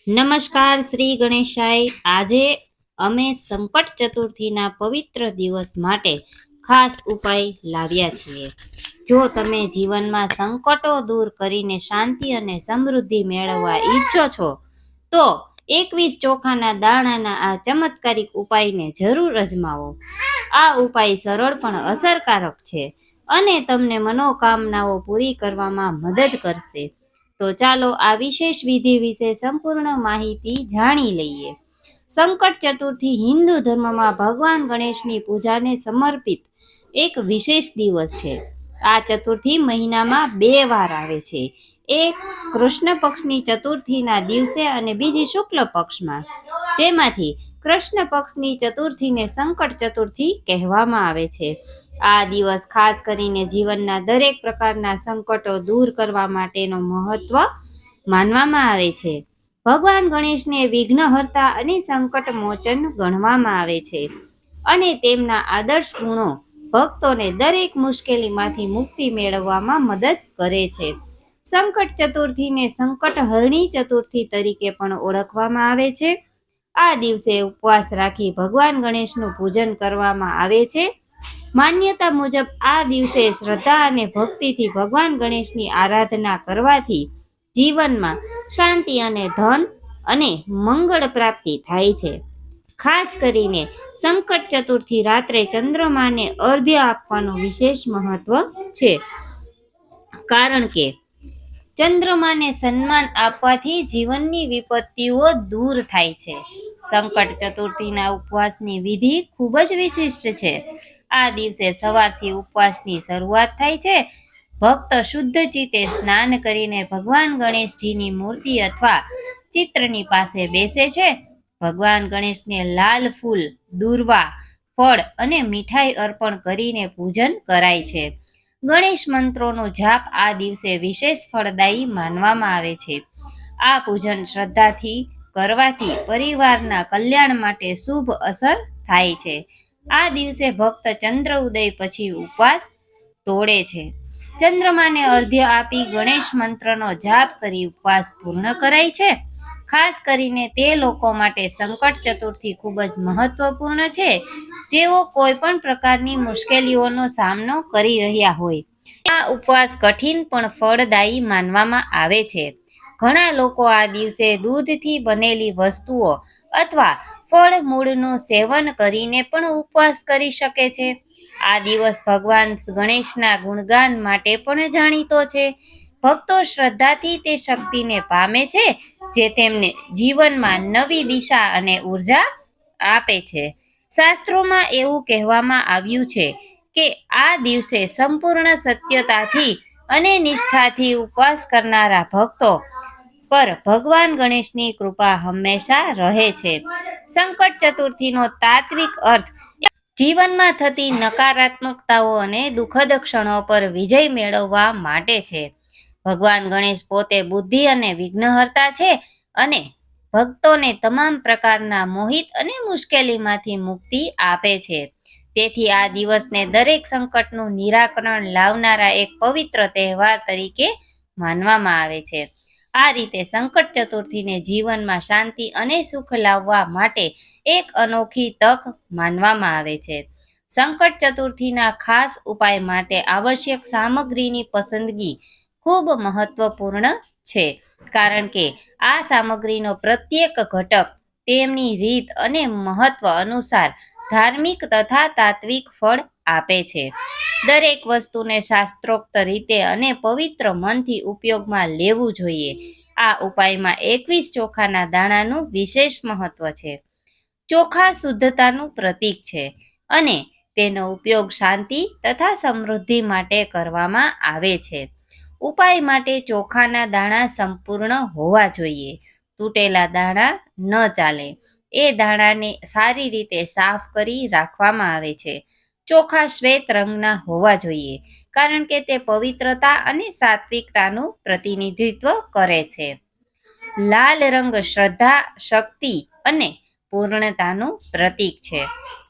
નમસ્કાર શ્રી ગણેશાય. આજે અમે સંકટ ચતુર્થીના પવિત્ર દિવસ માટે ખાસ ઉપાય લાવ્યા છીએ. જો તમે જીવનમાં સંકટો દૂર કરીને શાંતિ અને સમૃદ્ધિ મેળવવા ઈચ્છો છો તો 21 ચોખાના દાણાના આ ચમત્કારિક ઉપાયને જરૂર અજમાવો. આ ઉપાય સરળ પણ અસરકારક છે અને તમને મનોકામનાઓ પૂરી કરવામાં મદદ કરશે. તો ચાલો આ વિશેષ વિધિ વિશે સંપૂર્ણ માહિતી જાણી લઈએ. સંકટ ચતુર્થી હિન્દુ ધર્મમાં ભગવાન ગણેશની પૂજાને સમર્પિત એક વિશેષ દિવસ છે. આ ચતુર્થી મહિનામાં 2 વાર આવે છે. એક કૃષ્ણ પક્ષની ચતુર્થીના દિવસે અને બીજી શુક્લ પક્ષમાં, જેમાંથી કૃષ્ણ પક્ષની ચતુર્થીને સંકટ ચતુર્થી કહેવામાં આવે છે. આ દિવસ ખાસ કરીને જીવનના દરેક પ્રકારના સંકટો દૂર કરવા માટેનો મહત્વ માનવામાં આવે છે. ભગવાન ગણેશને વિઘ્નહર્તા અને સંકટ મોચન ગણવામાં આવે છે અને તેમના આદર્શ ગુણો ભક્તોને દરેક મુશ્કેલીમાંથી મુક્તિ મેળવવામાં મદદ કરે છે. સંકટ ચતુર્થીને સંકટહરણી ચતુર્થી તરીકે પણ ઓળખવામાં આવે છે. આ દિવસે ઉપવાસ રાખી ભગવાન ગણેશનું પૂજન કરવામાં આવે છે. માન્યતા મુજબ આ દિવસે શ્રદ્ધા અને ભક્તિથી ભગવાન ગણેશની આરાધના કરવાથી જીવનમાં શાંતિ અને ધન અને મંગળ પ્રાપ્તિ થાય છે. ખાસ કરીને સંકટ ચતુર્થી રાત્રે ચંદ્રમાને અર્ઘ્ય આપવાનું વિશેષ મહત્વ છે, કારણ કે ચંદ્રમાને સન્માન આપવાથી જીવનની વિપત્તિઓ દૂર થાય છે. સંકટ ચતુર્થીના ઉપવાસની વિધિ ખૂબ જ વિશિષ્ટ છે. આ દિવસે સવારથી ઉપવાસની શરૂઆત થાય છે. ભક્ત શુદ્ધ ચિત્તે સ્નાન કરીને ભગવાન ગણેશજીની મૂર્તિ અથવા ચિત્રની પાસે બેસે છે. ભગવાન ગણેશને લાલ ફૂલ, દૂર્વા, ફળ અને મીઠાઈ અર્પણ કરીને પૂજન કરાય છે. ગણેશ મંત્રોનો જાપ આ દિવસે વિશેષ ફળદાયી માનવામાં આવે છે. આ પૂજન શ્રદ્ધાથી કરવાથી પરિવારના કલ્યાણ માટે શુભ અસર થાય છે. આ દિવસે ભક્ત ચંદ્ર ઉદય પછી ઉપવાસ તોડે છે. ચંદ્રમાને અર્ઘ્ય આપી ગણેશ મંત્રનો જાપ કરી ઉપવાસ પૂર્ણ કરાય છે. ખાસ કરીને તે લોકો માટે સંકટ ચતુર્થી ખૂબ જ મહત્વપૂર્ણ છે જેઓ કોઈ પણ પ્રકારની મુશ્કેલીઓનો સામનો કરી રહ્યા હોય. આ ઉપવાસ કઠિન પણ ફળદાયી માનવામાં આવે છે. ઘણા લોકો આ દિવસે દૂધથી બનેલી વસ્તુઓ અથવા ફળમૂળનું સેવન કરીને પણ ઉપવાસ કરી શકે છે. આ દિવસ ભગવાન ગણેશના ગુણગાન માટે પણ જાણીતો છે. ભક્તો શ્રદ્ધાથી તે શક્તિને પામે છે જે તેમને જીવનમાં નવી દિશા અને ઉર્જા આપે છે. શાસ્ત્રોમાં એવું કહેવામાં આવ્યું છે કે આ દિવસે સંપૂર્ણ સત્યતાથી અને નિષ્ઠાથી ઉપવાસ કરનારા ભક્તો પર ભગવાન ગણેશની કૃપા હંમેશા રહે છે. સંકટ ચતુર્થીનો તાત્વિક અર્થ જીવનમાં થતી નકારાત્મકતાઓ અને દુઃખદ ક્ષણો પર વિજય મેળવવા માટે છે. ભગવાન ગણેશ પોતે બુદ્ધિ અને વિઘ્નહર્તા છે અને ભક્તોને તમામ પ્રકારના મોહિત અને મુશ્કેલીમાંથી મુક્તિ આપે છે. તેથી આ દિવસને દરેક સંકટનું નિરાકરણ લાવનારા એક પવિત્ર તહેવાર તરીકે માનવામાં આવે છે. આ રીતે સંકટ ચતુર્થીને જીવનમાં શાંતિ અને સુખ લાવવા માટે એક અનોખી તક માનવામાં આવે છે. સંકટ ચતુર્થીના ખાસ ઉપાય માટે આવશ્યક સામગ્રીની પસંદગી ખૂબ મહત્વપૂર્ણ છે, કારણ કે આ સામગ્રીનો પ્રત્યેક ઘટક તેમની રીત અને મહત્વ અનુસાર ધાર્મિક તથા તાત્વિક ફળ આપે છે. દરેક વસ્તુને શાસ્ત્રોક્ત રીતે અને પવિત્ર મનથી ઉપયોગમાં લેવું જોઈએ. આ ઉપાયમાં 21 ચોખાના દાણાનું વિશેષ મહત્વ છે. ચોખા શુદ્ધતાનું પ્રતીક છે અને તેનો ઉપયોગ શાંતિ તથા સમૃદ્ધિ માટે કરવામાં આવે છે. ઉપાય માટે ચોખાના દાણા સંપૂર્ણ હોવા જોઈએ. તૂટેલા દાણા ન ચાલે. એ દાણાને સારી રીતે સાફ કરી રાખવામાં આવે છે. ચોખા શ્વેત રંગના હોવા જોઈએ, કારણ કે તે પવિત્રતા અને સાત્વિકતાનું પ્રતિનિધિત્વ કરે છે. લાલ રંગ શ્રદ્ધા, શક્તિ અને પૂર્ણતાનું પ્રતીક છે.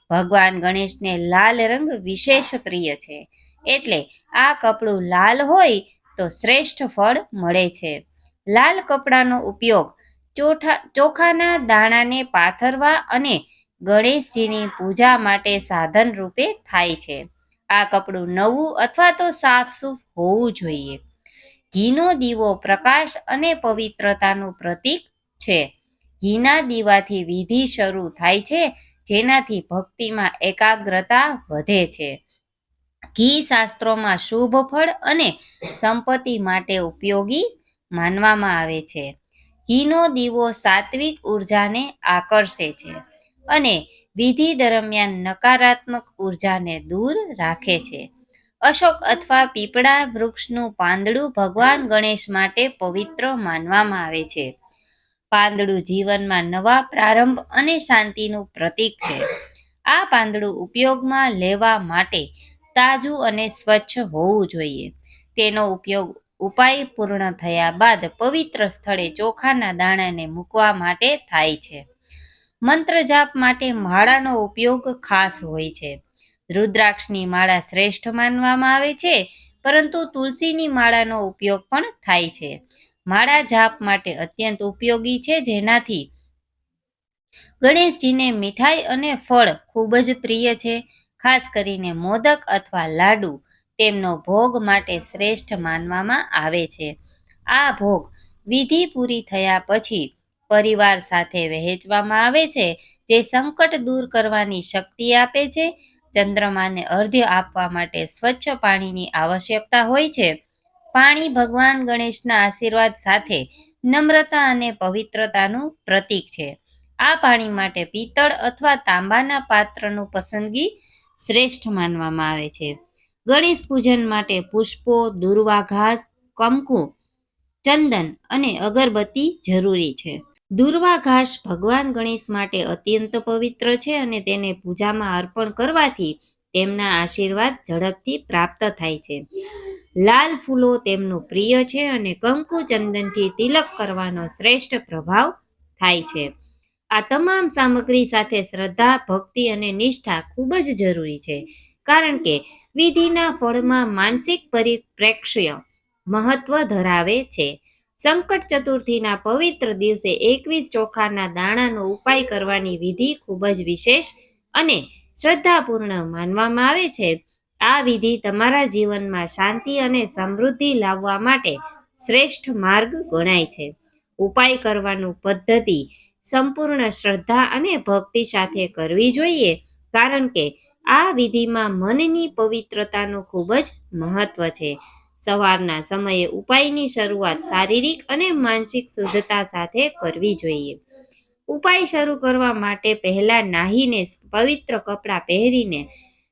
ભગવાન ગણેશને લાલ રંગ વિશેષ પ્રિય છે, એટલે આ કપડું લાલ હોય તો શ્રેષ્ઠ ફળ મળે છે. લાલ કપડાનો ઉપયોગ ચોખાના દાણાને પાથરવા અને ગણેશજીની પૂજા માટે સાધન રૂપે થાય છે. આ કપડું નવું અથવા તો સાફસૂફ હોવું જોઈએ. ઘીનો દીવો પ્રકાશ અને પવિત્રતાનું પ્રતીક છે. ઘીના દીવાથી વિધિ શરૂ થાય છે, જેનાથી ભક્તિમાં એકાગ્રતા વધે છે. ઘી શાસ્ત્રોમાં શુભ ફળ અને સંપત્તિ માટે ઉપયોગી માનવામાં આવે છે. ઘીનો દીવો સાત્વિક ઉર્જાને આકર્ષે છે અને વિધિ દરમિયાન નકારાત્મક ઉર્જાને દૂર રાખે છે. અશોક અથવા પીપળા વૃક્ષનું પાંદડું ભગવાન ગણેશ માટે પવિત્ર માનવામાં આવે છે. પાંદડું જીવનમાં નવા પ્રારંભ અને શાંતિનું પ્રતીક છે. આ પાંદડું ઉપયોગમાં લેવા માટે તાજું અને સ્વચ્છ હોવું જોઈએ. તેનો ઉપયોગ ઉપાય પૂર્ણ થયા બાદ પવિત્ર સ્થળે ચોખાના દાણાને મૂકવા માટે થાય છે. મંત્ર જાપ માટે માળાનો ઉપયોગ ખાસ હોય છે. રુદ્રાક્ષની માળા શ્રેષ્ઠ માનવામાં આવે છે, પરંતુ તુલસીની માળાનો ઉપયોગ પણ થાય છે. માળા જાપ માટે અત્યંત ઉપયોગી છે, જેનાથી ગણેશજીને મીઠાઈ અને ફળ ખૂબ જ પ્રિય છે. ખાસ કરીને મોદક અથવા લાડુ તેમનો ભોગ માટે શ્રેષ્ઠ માનવામાં આવે છે. આ ભોગ વિધિ પૂરી થયા પછી પરિવાર સાથે વહેંચવામાં આવે છે, જે સંકટ દૂર કરવાની શક્તિ આપે છે. ચંદ્રમાને અર્ઘ્ય આપવા માટે સ્વચ્છ પાણીની આવશ્યકતા હોય છે. પાણી ભગવાન ગણેશના આશીર્વાદ સાથે નમ્રતા અને પવિત્રતાનું પ્રતીક છે. આ પાણી માટે પિત્તળ અથવા તાંબાના પાત્રનું પસંદગી શ્રેષ્ઠ માનવામાં આવે છે. ગણેશ પૂજન માટે પુષ્પો, દુર્વા ઘાસ, કંકુ, ચંદન અને અગરબત્તી જરૂરી છે. દુર્વા ઘાસ ભગવાન ગણેશ માટે અત્યંત પવિત્ર છે અને તેને પૂજામાં અર્પણ કરવાથી તેમના આશીર્વાદ ઝડપથી પ્રાપ્ત થાય છે. લાલ ફૂલો તેમનું પ્રિય છે અને કંકુ ચંદનથી તિલક કરવાનો શ્રેષ્ઠ પ્રભાવ થાય છે. આ તમામ સામગ્રી સાથે શ્રદ્ધા, ભક્તિ અને નિષ્ઠા ખૂબ જ જરૂરી છે, કારણ કે વિધિના ફળમાં માનસિક પરિપ્રેક્ષ્ય મહત્વ ધરાવે છે. સંકટ ચતુર્થીના પવિત્ર દિવસે 21 ચોખાના દાણાનો ઉપાય કરવાની વિધિ ખૂબ જ વિશેષ અને શ્રદ્ધાપૂર્ણ માનવામાં આવે છે. આ વિધિ તમારા જીવનમાં શાંતિ અને સમૃદ્ધિ લાવવા માટે શ્રેષ્ઠ માર્ગ ગણાય છે. ઉપાય કરવાનું પદ્ધતિ સંપૂર્ણ શ્રદ્ધા અને ભક્તિ સાથે કરવી જોઈએ, કારણ કે આ વિધિમાં મનની પવિત્રતાનું ખૂબ જ મહત્વ છે. સવારના સમયે ઉપાયની શરૂઆત શારીરિક અને માનસિક શુદ્ધતા સાથે કરવી જોઈએ. ઉપાય શરૂ કરવા માટે પહેલા નાહીને પવિત્ર કપડાં પહેરીને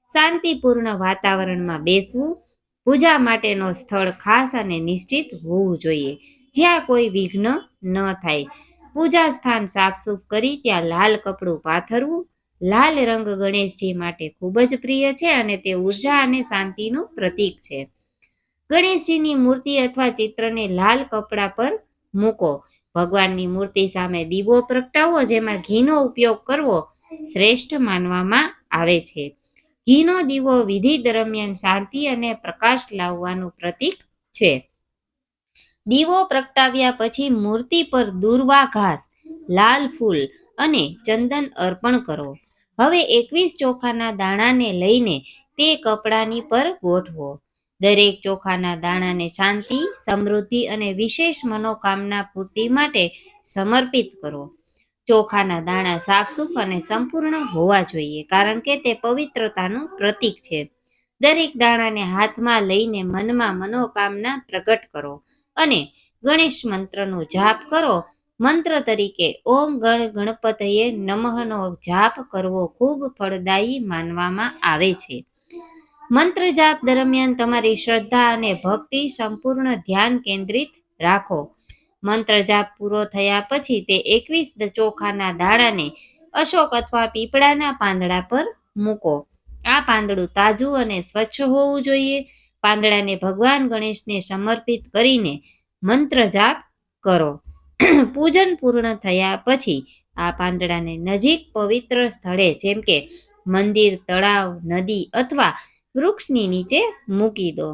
શાંતિપૂર્ણ વાતાવરણમાં બેસવું. પૂજા માટેનો સ્થળ ખાસ અને નિશ્ચિત હોવું જોઈએ, જ્યાં કોઈ વિઘ્ન ન થાય. પૂજા સ્થાન સાફસૂફ કરી ત્યાં લાલ કપડું પાથરવું. લાલ રંગ ગણેશજી માટે ખૂબ જ પ્રિય છે અને તે ઉર્જા અને શાંતિનું પ્રતીક છે. ગણેશજીની મૂર્તિ અથવા ચિત્રને લાલ કપડા પર મૂકો. ભગવાનની મૂર્તિ સામે દીવો પ્રગટાવો, જેમાં ઘીનો ઉપયોગ કરવો શ્રેષ્ઠ માનવામાં આવે છે. ઘીનો દીવો વિધિ દરમિયાન શાંતિ અને પ્રકાશ લાવવાનું પ્રતીક છે. દીવો પ્રગટાવ્યા પછી મૂર્તિ પર દુર્વા ઘાસ, લાલ ફૂલ અને ચંદન અર્પણ કરો. હવે 21 ચોખાના દાણાને લઈને તે કપડાની પર ગોઠવો. દરેક ચોખાના દાણાને શાંતિ, સમૃદ્ધિ અને વિશેષ મનોકામના પૂર્તિ માટે સમર્પિત કરો. ચોખાના દાણા સાફસૂફ અને સંપૂર્ણ હોવા જોઈએ, કારણ કે તે પવિત્રતાનું પ્રતીક છે. દરેક દાણાને હાથમાં લઈને મનમાં મનોકામના પ્રગટ કરો અને ગણેશ મંત્રનો જાપ કરો. મંત્ર તરીકે ઓમ ગણ ગણપતયે નમઃનો જાપ કરવો ખૂબ ફળદાયી માનવામાં આવે છે. મંત્ર જાપ દરમિયાન તમારી શ્રદ્ધા અને ભક્તિ સંપૂર્ણ ધ્યાન કેન્દ્રિત રાખો. મંત્ર જાપ પૂરો થયા પછી તે 21 ચોખાના દાણાને અશોક અથવા પીપળાના પાંદડા પર મૂકો. આ પાંદડું તાજું અને સ્વચ્છ હોવું જોઈએ. પાંદડાને ભગવાન ગણેશને સમર્પિત કરીને મંત્ર જાપ કરો. પૂજન પૂર્ણ થયા પછી આ પાંદડાને નજીક પવિત્ર સ્થળે, જેમ કે મંદિર, તળાવ, નદી અથવા વૃક્ષની નીચે મૂકી દો.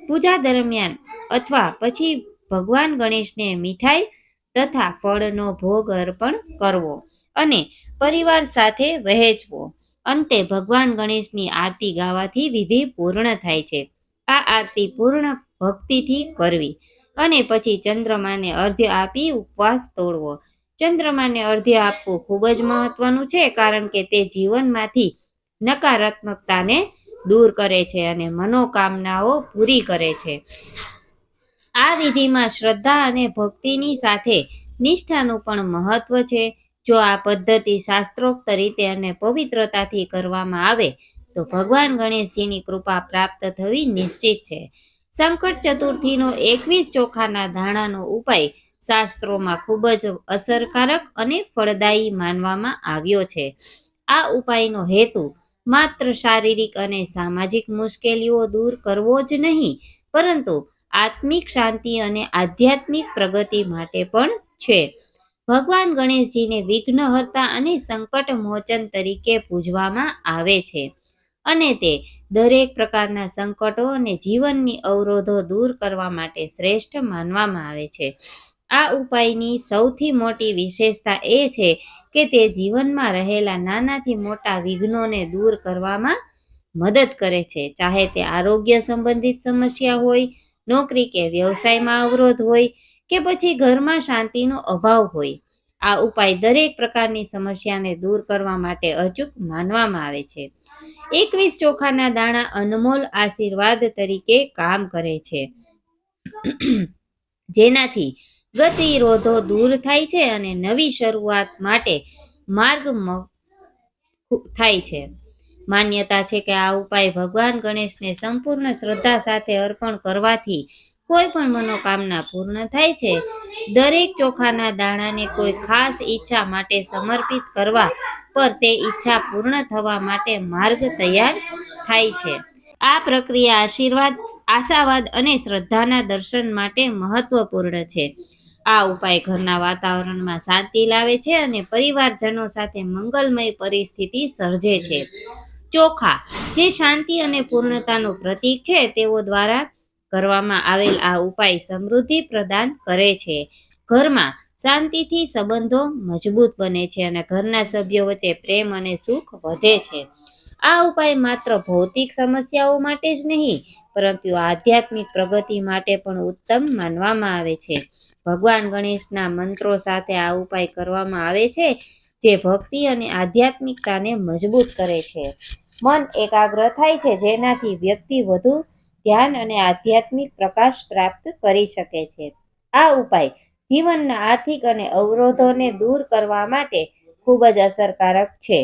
પૂજા દરમિયાન અથવા પછી ભગવાન ગણેશને મીઠાઈ તથા ફળનો ભોગ અર્પણ કરવો અને પરિવાર સાથે વહેંચવો. અંતે ભગવાન ગણેશની આરતી ગાવાથી વિધિ પૂર્ણ થાય છે. આ આરતી પૂર્ણ ભક્તિથી કરવી અને પછી ચંદ્રમાને અર્ધ્ય આપી ઉપવાસ તોડવો. ચંદ્રમાને અર્ધ્ય આપવું ખૂબ જ મહત્વનું છે, કારણ કે તે જીવનમાંથી નકારાત્મકતાને દૂર કરે છે અને મનોકામનાઓ પૂરી કરે છે. આ વિધિમાં શ્રદ્ધા અને ભક્તિની સાથે નિષ્ઠાનું પણ મહત્વ છે. જો આ પદ્ધતિ શાસ્ત્રોક્ત રીતે અને પવિત્રતાથી કરવામાં આવે તો ભગવાન ગણેશજીની કૃપા પ્રાપ્ત થવી નિશ્ચિત છે. સંકટ ચતુર્થીનો 21 ચોખાના દાણાનો ઉપાય શાસ્ત્રોમાં ખૂબ જ અસરકારક અને ફળદાયી માનવામાં આવ્યો છે. આ ઉપાયનો હેતુ માત્ર શારીરિક અને સામાજિક મુશ્કેલીઓ દૂર કરવો જ નહીં, પરંતુ આત્મિક શાંતિ અને આધ્યાત્મિક પ્રગતિ માટે પણ છે. ભગવાન ગણેશજીને વિઘ્નહર્તા અને સંકટ મોચન તરીકે પૂજવામાં આવે છે અને તે દરેક પ્રકારના સંકટો અને જીવનની અવરોધો દૂર કરવા માટે શ્રેષ્ઠ માનવામાં આવે છે. આ ઉપાયની સૌથી મોટી વિશેષતા એ છે કે તે જીવનમાં રહેલા નાનાથી મોટા વિઘ્નોને દૂર કરવામાં મદદ કરે છે. ચાહે તે આરોગ્ય સંબંધિત સમસ્યા હોય, નોકરી કે વ્યવસાયમાં અવરોધ હોય કે પછી ઘરમાં શાંતિનો અભાવ હોય, આ ઉપાય દરેક પ્રકારની સમસ્યાને દૂર કરવા માટે અચૂક માનવામાં આવે છે. 21 ચોખાના દાણા અનમોલ આશીર્વાદ તરીકે કામ કરે છે, જેનાથી ગતિરોધો દૂર થાય છે અને નવી શરૂઆત માટે માર્ગ થાય છે. માન્યતા છે કે આ ઉપાય ભગવાન ગણેશને સંપૂર્ણ શ્રદ્ધા સાથે અર્પણ કરવાથી કોઈ પણ મનોકામના પૂર્ણ થાય છે. દરેક ચોખાના દાણાને કોઈ ખાસ ઈચ્છા માટે સમર્પિત કરવા પર તે ઈચ્છા પૂર્ણ થવા માટે માર્ગ તૈયાર થાય છે. આ પ્રક્રિયા આશીર્વાદ, આશાવાદ અને શ્રદ્ધાના દર્શન માટે મહત્વપૂર્ણ છે. આ ઉપાય ઘરના વાતાવરણમાં શાંતિ લાવે છે અને પરિવારજનો સાથે મંગલમય પરિસ્થિતિ સર્જે છે. ચોખા, જે શાંતિ અને પૂર્ણતાનું પ્રતીક છે, તેઓ દ્વારા કરવામાં આવેલ આ ઉપાય સમૃદ્ધિ પ્રદાન કરે છે. ઘરમાં શાંતિથી સંબંધો મજબૂત બને છે અને ઘરના સભ્યો વચ્ચે પ્રેમ અને સુખ વધે છે. આ ઉપાય માત્ર ભૌતિક સમસ્યાઓ માટે જ નહીં, પરંતુ આધ્યાત્મિક પ્રગતિ માટે પણ ઉત્તમ માનવામાં આવે છે. ભગવાન ગણેશના મંત્રો સાથે આ ઉપાય કરવામાં આવે છે, જે ભક્તિ અને આધ્યાત્મિકતાને મજબૂત કરે છે. મન એકાગ્ર થાય છે, જેનાથી વ્યક્તિ વધુ ધ્યાન અને આધ્યાત્મિક પ્રકાશ પ્રાપ્ત કરી શકે છે. આ ઉપાય જીવનના આર્થિક અને અવરોધોને દૂર કરવા માટે ખૂબ જ અસરકારક છે.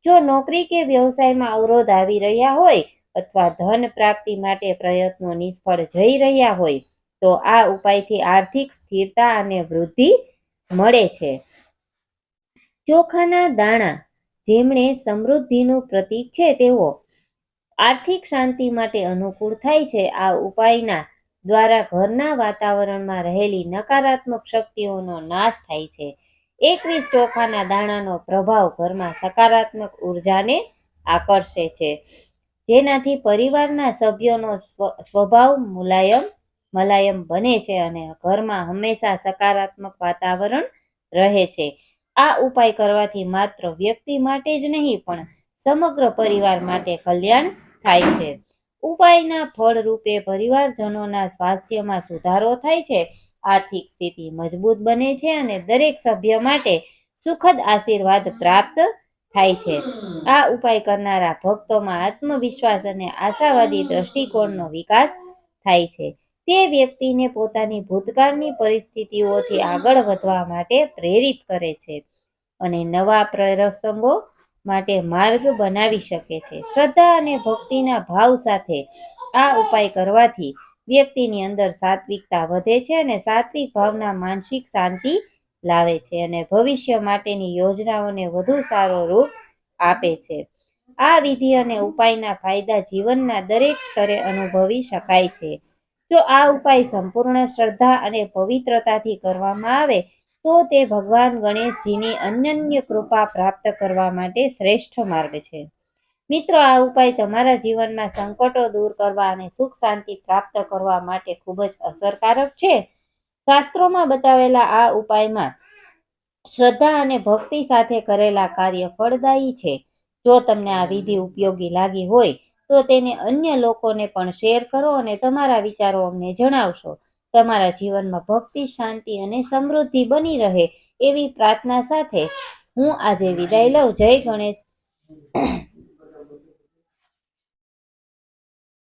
જો નોકરી કે વ્યવસાયમાં અવરોધ આવી રહ્યા હોય અથવા ધન પ્રાપ્તિ માટે પ્રયત્નો નિષ્ફળ જઈ રહ્યા હોય, તો આ ઉપાયથી આર્થિક સ્થિરતા અને વૃદ્ધિ મળે છે. ચોખાના દાણા, જેમણે સમૃદ્ધિનું પ્રતીક છે, તેઓ આર્થિક શાંતિ માટે અનુકૂળ થાય છે. આ ઉપાયના દ્વારા ઘરના વાતાવરણમાં રહેલી નકારાત્મક શક્તિઓનો નાશ થાય છે. 21 ચોખાના દાણાનો પ્રભાવ ઘરમાં સકારાત્મક ઉર્જાને આકર્ષે છે, જેનાથી પરિવારના સભ્યોનો સ્વભાવ મલાયમ બને છે અને ઘરમાં હંમેશા સકારાત્મક વાતાવરણ રહે છે. આ ઉપાય કરવાથી માત્ર વ્યક્તિ માટે જ નહીં, પણ સમગ્ર પરિવાર માટે કલ્યાણ થાય છે. ઉપાયના ફળ રૂપે પરિવારજનોના સ્વાસ્થ્યમાં સુધારો થાય છે, આર્થિક સ્થિતિ મજબૂત બને છે અને દરેક સભ્ય માટે સુખદ આશીર્વાદ પ્રાપ્ત થાય છે. આ ઉપાય કરનારા ભક્તોમાં આત્મવિશ્વાસ અને આશાવાદી દ્રષ્ટિકોણનો વિકાસ થાય છે. તે વ્યક્તિને પોતાની ભૂતકાળની પરિસ્થિતિઓથી આગળ વધવા માટે પ્રેરિત કરે છે અને નવા પ્રસંગો માટે માર્ગ બનાવી શકે છે. શ્રદ્ધા અને ભક્તિના ભાવ સાથે આ ઉપાય કરવાથી વ્યક્તિની અંદર સાત્વિકતા વધે છે અને સાત્વિક ભાવના માનસિક શાંતિ લાવે છે અને ભવિષ્ય માટેની યોજનાઓને વધુ સારો રૂપ આપે છે. આ વિધિ અને ઉપાયના ફાયદા જીવનના દરેક સ્તરે અનુભવી શકાય છે. જો આ ઉપાય સંપૂર્ણ શ્રદ્ધા અને પવિત્રતાથી કરવામાં આવે તો તે ભગવાન ગણેશજીની અનન્ય કૃપા પ્રાપ્ત કરવા માટે શ્રેષ્ઠ માર્ગ છે. મિત્રો, આ ઉપાય તમારા જીવનમાં સંકટો દૂર કરવા અને સુખ શાંતિ પ્રાપ્ત કરવા માટે ખૂબ જ અસરકારક છે. શાસ્ત્રોમાં બતાવેલા આ ઉપાયમાં શ્રદ્ધા અને ભક્તિ સાથે કરેલા કાર્ય ફળદાયી છે. જો તમને આ વિધિ ઉપયોગી લાગી હોય તો તેને અન્ય લોકોને પણ શેર કરો અને તમારા વિચારો અમને જણાવશો. તમારા જીવનમાં ભક્તિ, શાંતિ અને સમૃદ્ધિ બની રહે એવી પ્રાર્થના સાથે હું આજે વિદાય લઉં. જય ગણેશ.